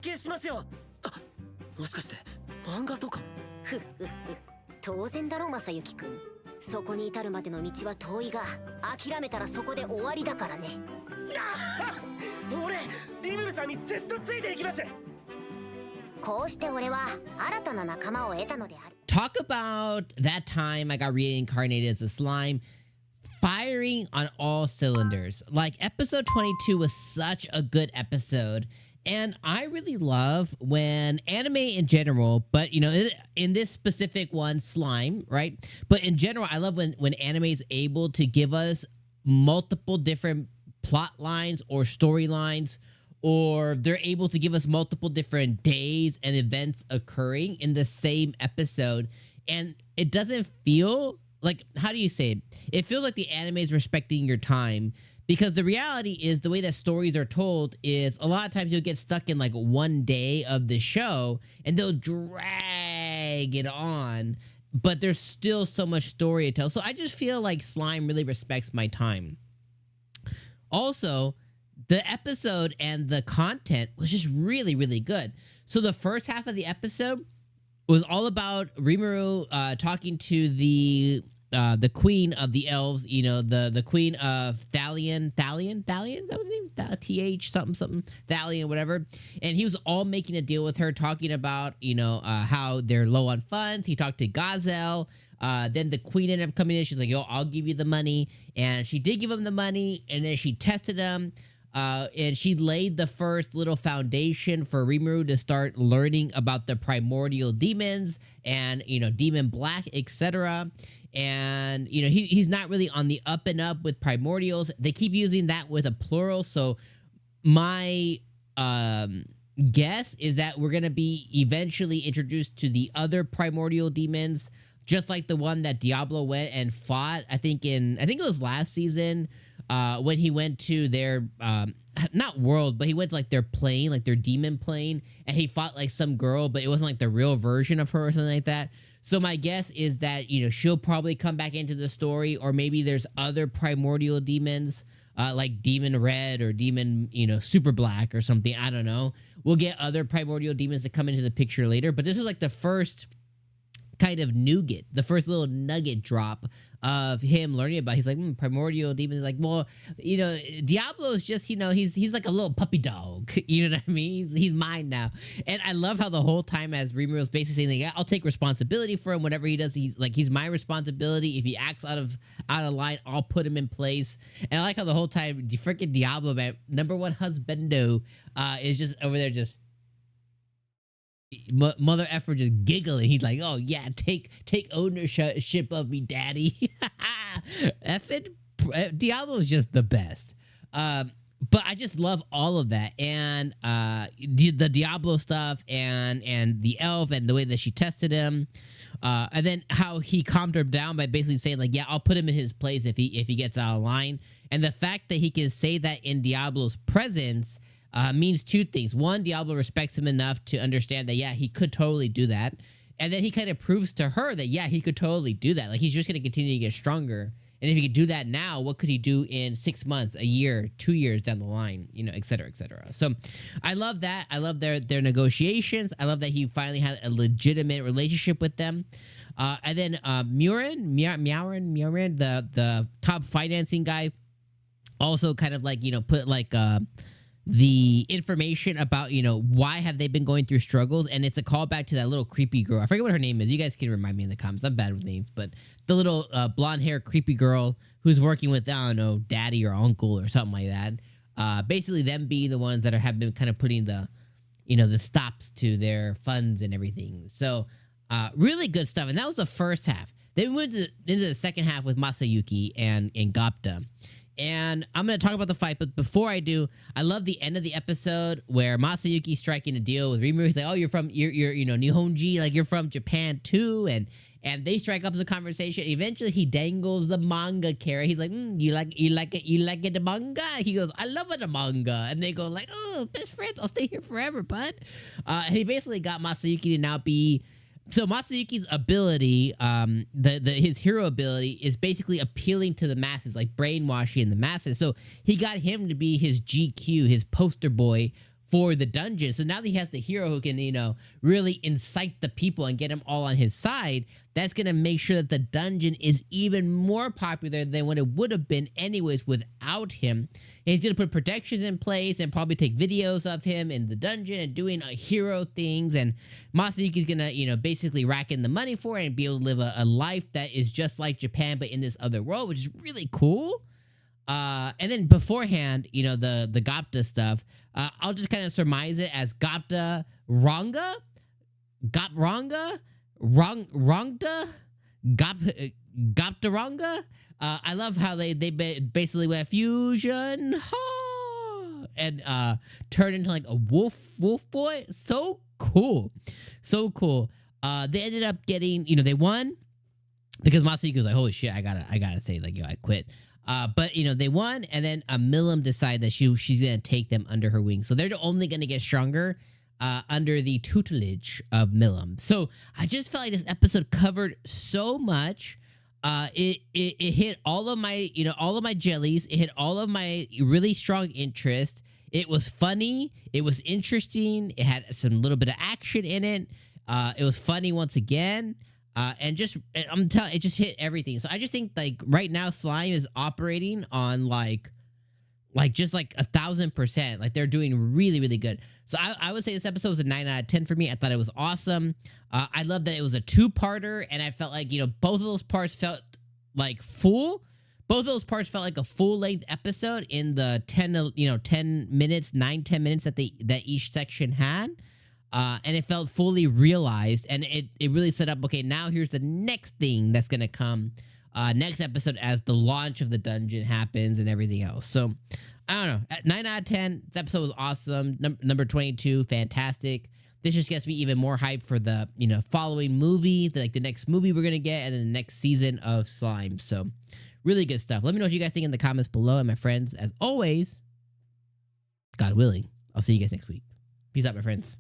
消しますよ。あ、もしかして漫画とか。ふっふっふ。当然だろ、正幸くん。そこに至るまでの道は遠いが、諦めたらそこで終わりだからね。俺、リムルさんにずっとついていきます。こうして俺は新たな仲間を得たのである。Talk about that time I got reincarnated as a slime, firing on all cylinders. Like, episode 22 was such a good episode. And I really love when anime in general, but you know, in this specific one, slime, right? But in general, I love when anime is able to give us multiple different plot lines or storylines, or they're able to give us multiple different days and events occurring in the same episode. And it doesn't feel like, how do you say it? It feels like the anime is respecting your time. Because the reality is the way that stories are told is a lot of times you'll get stuck in like one day of the show and they'll drag it on, but there's still so much story to tell. So I just feel like Slime really respects my time. Also, the episode and the content was just really, really good. So the first half of the episode was all about Rimuru talking to the queen of the elves, you know, the queen of Thalion, that was his name, TH something, Thalion, whatever. And he was all making a deal with her, talking about, you know, how they're low on funds. He talked to Gazelle. Then the queen ended up coming in. She's like, yo, I'll give you the money. And she did give him the money. And then she tested him. And she laid the first little foundation for Rimuru to start learning about the primordial demons and, you know, demon black, etc. And, you know, he's not really on the up and up with primordials. They keep using that with a plural. So my guess is that we're going to be eventually introduced to the other primordial demons, just like the one that Diablo went and fought, I think it was last season, when he went to their, not world, but he went to like their plane, like their demon plane, and he fought like some girl, but it wasn't like the real version of her or something like that. So my guess is that, you know, she'll probably come back into the story, or maybe there's other primordial demons, like Demon Red or Demon, you know, Super Black or something. I don't know. We'll get other primordial demons that come into the picture later, but this was like the first kind of nougat, the first little nugget drop of him learning about. He's like, primordial demons. Like, well, you know, Diablo is just, you know, he's like a little puppy dog. You know what I mean? He's mine now. And I love how the whole time as Rimuru is basically saying, like, yeah, I'll take responsibility for him. Whatever he does, he's my responsibility. If he acts out of line, I'll put him in place. And I like how the whole time the freaking Diablo, man, #1 husbando, is just over there just mother effer just giggling. He's like, oh yeah, take ownership of me, daddy. Effing Diablo is just the best. But I just love all of that, and the Diablo stuff, and the elf, and the way that she tested him, and then how he calmed her down by basically saying like, yeah, I'll put him in his place if he gets out of line. And the fact that he can say that in Diablo's presence means two things. One, Diablo respects him enough to understand that, yeah, he could totally do that. And then he kind of proves to her that, yeah, he could totally do that. Like, he's just going to continue to get stronger. And if he could do that now, what could he do in 6 months, a year, 2 years down the line, you know, et cetera, et cetera. So I love that. I love their negotiations. I love that he finally had a legitimate relationship with them. And then Murin, the top financing guy, also kind of like, you know, put like the information about, you know, why have they been going through struggles. And it's a callback to that little creepy girl. I forget what her name is. You guys can remind me in the comments. I'm bad with names, but the little blonde hair creepy girl who's working with, I don't know, daddy or uncle or something like that. Basically them being the ones that have been kind of putting the, you know, the stops to their funds and everything. So really good stuff. And that was the first half. Then we went into the second half with Masayuki and Gobta. And I'm going to talk about the fight, but before I do, I love the end of the episode where Masayuki's striking a deal with Rimuru. He's like, oh, you're you know, Nihonji, like you're from Japan too, and they strike up the conversation. Eventually, he dangles the manga carrot. He's like, you like it, the manga? He goes, I love it, the manga. And they go like, oh, best friends, I'll stay here forever, bud. And he basically got Masayuki to now be. So Masayuki's ability, his hero ability is basically appealing to the masses, like brainwashing the masses. So he got him to be his GQ, his poster boy for the dungeon. So now that he has the hero who can, you know, really incite the people and get them all on his side, that's going to make sure that the dungeon is even more popular than what it would have been anyways without him. And he's going to put protections in place and probably take videos of him in the dungeon and doing hero things. And Masayuki's going to, you know, basically rack in the money for it and be able to live a life that is just like Japan, but in this other world, which is really cool. And then beforehand, you know, the Gobta stuff, I'll just kind of surmise it as Gobta Ranga? Gopronga? Rongda? Gobta Ranga? I love how they basically went fusion and turned into like a wolf boy. So cool. So cool. They ended up getting, you know, they won because Masayuki was like, holy shit, I gotta say, like, yo, I quit. But, you know, they won, and then 𝐼𝐿M decided that she's going to take them under her wing. So they're only going to get stronger under the tutelage of 𝐼𝐿M. So I just felt like this episode covered so much. It hit all of my, you know, all of my jellies. It hit all of my really strong interest. It was funny. It was interesting. It had some little bit of action in it. It was funny once again. And just, I'm telling, it just hit everything. So I just think, like, right now Slime is operating on like just like 1,000%. Like, they're doing really, really good. So I would say this episode was a 9 out of 10 for me. I thought it was awesome. I love that it was a 2-parter, and I felt like, you know, both of those parts felt like full. Both of those parts felt like a full-length episode in the 10 minutes, 9-10 minutes that each section had. And it felt fully realized, and it really set up, okay, now here's the next thing that's going to come next episode as the launch of the dungeon happens and everything else. So, I don't know. At 9 out of 10, this episode was awesome. Number 22, fantastic. This just gets me even more hyped for the, you know, following movie, the next movie we're going to get, and then the next season of Slime. So, really good stuff. Let me know what you guys think in the comments below. And my friends, as always, God willing, I'll see you guys next week. Peace out, my friends.